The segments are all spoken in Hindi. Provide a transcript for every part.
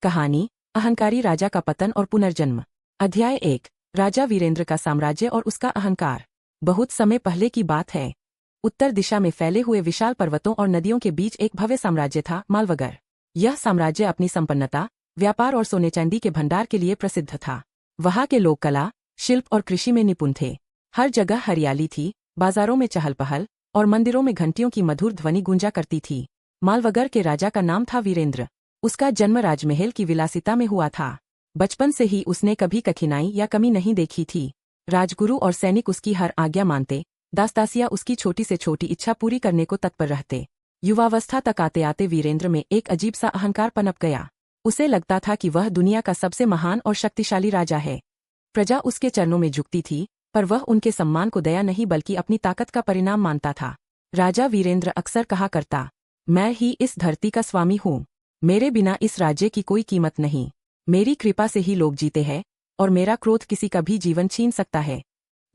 कहानी अहंकारी राजा का पतन और पुनर्जन्म। अध्याय 1। राजा वीरेंद्र का साम्राज्य और उसका अहंकार। बहुत समय पहले की बात है। उत्तर दिशा में फैले हुए विशाल पर्वतों और नदियों के बीच एक भव्य साम्राज्य था, मालवगर। यह साम्राज्य अपनी संपन्नता, व्यापार और सोने चांदी के भंडार के लिए प्रसिद्ध था। वहाँ के लोग कला, शिल्प और कृषि में निपुण थे। हर जगह हरियाली थी, बाजारों में चहल पहल और मंदिरों में घंटियों की मधुर ध्वनि गूंजा करती थी। मालवगर के राजा का नाम था वीरेंद्र। उसका जन्म राजमहल की विलासिता में हुआ था। बचपन से ही उसने कभी कठिनाई या कमी नहीं देखी थी। राजगुरु और सैनिक उसकी हर आज्ञा मानते, दासदासियां उसकी छोटी से छोटी इच्छा पूरी करने को तत्पर रहते। युवावस्था तक आते आते वीरेंद्र में एक अजीब सा अहंकार पनप गया। उसे लगता था कि वह दुनिया का सबसे महान और शक्तिशाली राजा है। प्रजा उसके चरणों में झुकती थी, पर वह उनके सम्मान को दया नहीं बल्कि अपनी ताकत का परिणाम मानता था। राजा वीरेंद्र अक्सर कहा करता, मैं ही इस धरती का स्वामी हूँ। मेरे बिना इस राज्य की कोई कीमत नहीं। मेरी कृपा से ही लोग जीते हैं और मेरा क्रोध किसी का भी जीवन छीन सकता है।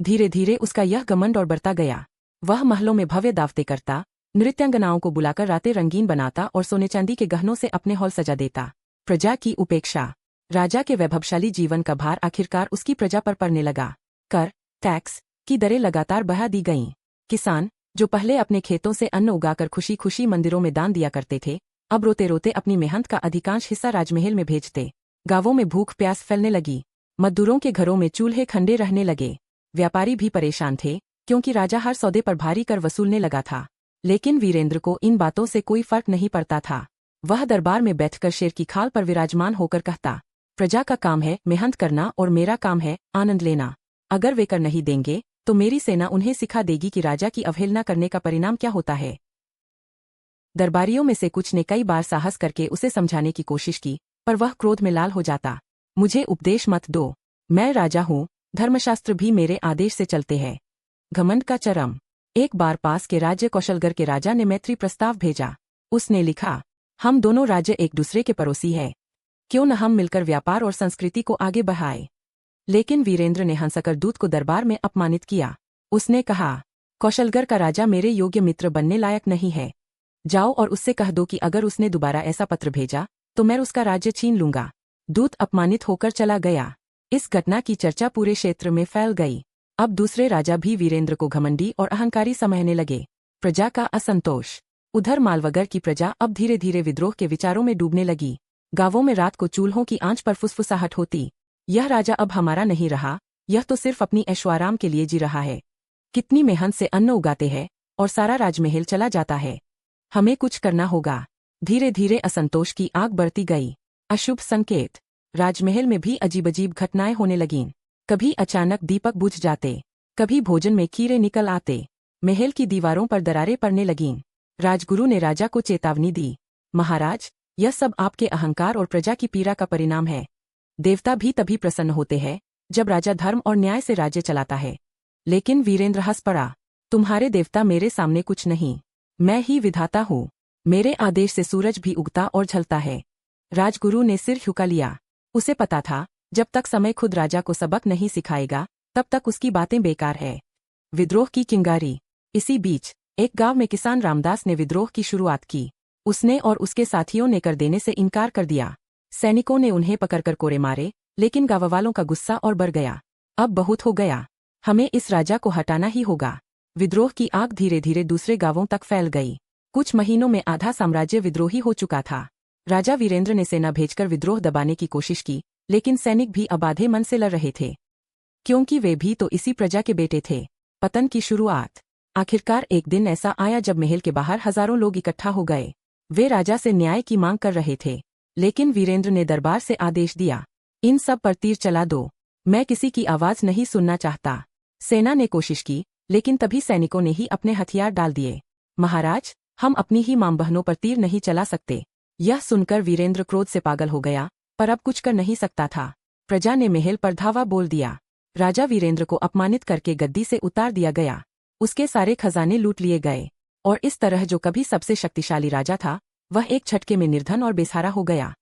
धीरे धीरे उसका यह घमंड और बढ़ता गया। वह महलों में भव्य दावतें करता, नृत्यांगनाओं को बुलाकर रातें रंगीन बनाता और सोने चांदी के गहनों से अपने हॉल सजा देता। प्रजा की उपेक्षा। राजा के वैभवशाली जीवन का भार आखिरकार उसकी प्रजा पर पड़ने लगा। कर, टैक्स की दरें लगातार बढ़ा दी गईं। किसान, जो पहले अपने खेतों से अन्न उगाकर खुशी खुशी मंदिरों में दान दिया करते थे, अब रोते रोते अपनी मेहनत का अधिकांश हिस्सा राजमहल में भेजते। गांवों में भूख प्यास फैलने लगी। मजदूरों के घरों में चूल्हे खंडे रहने लगे। व्यापारी भी परेशान थे, क्योंकि राजा हर सौदे पर भारी कर वसूलने लगा था। लेकिन वीरेंद्र को इन बातों से कोई फर्क नहीं पड़ता था। वह दरबार में बैठकर शेर की खाल पर विराजमान होकर कहता, प्रजा का काम है मेहनत करना और मेरा काम है आनंद लेना। अगर वे कर नहीं देंगे तो मेरी सेना उन्हें सिखा देगी कि राजा की अवहेलना करने का परिणाम क्या होता है। दरबारियों में से कुछ ने कई बार साहस करके उसे समझाने की कोशिश की, पर वह क्रोध में लाल हो जाता। मुझे उपदेश मत दो, मैं राजा हूँ, धर्मशास्त्र भी मेरे आदेश से चलते हैं। घमंड का चरम। एक बार पास के राज्य कौशलगर के राजा ने मैत्री प्रस्ताव भेजा। उसने लिखा, हम दोनों राज्य एक दूसरे के पड़ोसी हैं, क्यों न हम मिलकर व्यापार और संस्कृति को आगे बढ़ाएं। लेकिन वीरेंद्र ने हंसकर दूत को दरबार में अपमानित किया। उसने कहा, कौशलगर का राजा मेरे योग्य मित्र बनने लायक नहीं है। जाओ और उससे कह दो कि अगर उसने दोबारा ऐसा पत्र भेजा तो मैं उसका राज्य छीन लूंगा। दूत अपमानित होकर चला गया। इस घटना की चर्चा पूरे क्षेत्र में फैल गई। अब दूसरे राजा भी वीरेंद्र को घमंडी और अहंकारी समझने लगे। प्रजा का असंतोष। उधर मालवगर की प्रजा अब धीरे धीरे विद्रोह के विचारों में डूबने लगी। गांवों में रात को चूल्हों की आंच पर फुसफुसाहट होती, यह राजा अब हमारा नहीं रहा, यह तो सिर्फ अपनी ऐशोआराम के लिए जी रहा है। कितनी मेहनत से अन्न उगाते हैं और सारा राजमहल चला जाता है। हमें कुछ करना होगा। धीरे धीरे असंतोष की आग बढ़ती गई। अशुभ संकेत। राजमहल में भी अजीब अजीब घटनाएं होने लगीं। कभी अचानक दीपक बुझ जाते, कभी भोजन में कीड़े निकल आते, महल की दीवारों पर दरारें पड़ने लगीं। राजगुरु ने राजा को चेतावनी दी, महाराज, यह सब आपके अहंकार और प्रजा की पीड़ा का परिणाम है। देवता भी तभी प्रसन्न होते हैं जब राजा धर्म और न्याय से राज्य चलाता है। लेकिन वीरेंद्र हंस पड़ा, तुम्हारे देवता मेरे सामने कुछ नहीं, मैं ही विधाता हूँ। मेरे आदेश से सूरज भी उगता और झलता है। राजगुरु ने सिर झुका लिया। उसे पता था, जब तक समय खुद राजा को सबक नहीं सिखाएगा तब तक उसकी बातें बेकार है। विद्रोह की चिंगारी। इसी बीच एक गांव में किसान रामदास ने विद्रोह की शुरुआत की। उसने और उसके साथियों ने कर देने से इनकार कर दिया। सैनिकों ने उन्हें पकड़कर कोड़े मारे, लेकिन गांव वालों का गुस्सा और बढ़ गया। अब बहुत हो गया, हमें इस राजा को हटाना ही होगा। विद्रोह की आग धीरे धीरे दूसरे गांवों तक फैल गई। कुछ महीनों में आधा साम्राज्य विद्रोही हो चुका था। राजा वीरेंद्र ने सेना भेजकर विद्रोह दबाने की कोशिश की, लेकिन सैनिक भी अब आधे मन से लड़ रहे थे, क्योंकि वे भी तो इसी प्रजा के बेटे थे। पतन की शुरुआत। आखिरकार एक दिन ऐसा आया जब महल के बाहर हजारों लोग इकट्ठा हो गए। वे राजा से न्याय की मांग कर रहे थे, लेकिन वीरेंद्र ने दरबार से आदेश दिया, इन सब पर तीर चला दो, मैं किसी की आवाज नहीं सुनना चाहता। सेना ने कोशिश की, लेकिन तभी सैनिकों ने ही अपने हथियार डाल दिए। महाराज, हम अपनी ही मां बहनों पर तीर नहीं चला सकते। यह सुनकर वीरेंद्र क्रोध से पागल हो गया, पर अब कुछ कर नहीं सकता था। प्रजा ने महल पर धावा बोल दिया। राजा वीरेंद्र को अपमानित करके गद्दी से उतार दिया गया। उसके सारे खजाने लूट लिए गए, और इस तरह जो कभी सबसे शक्तिशाली राजा था, वह एक झटके में निर्धन और बेसहारा हो गया।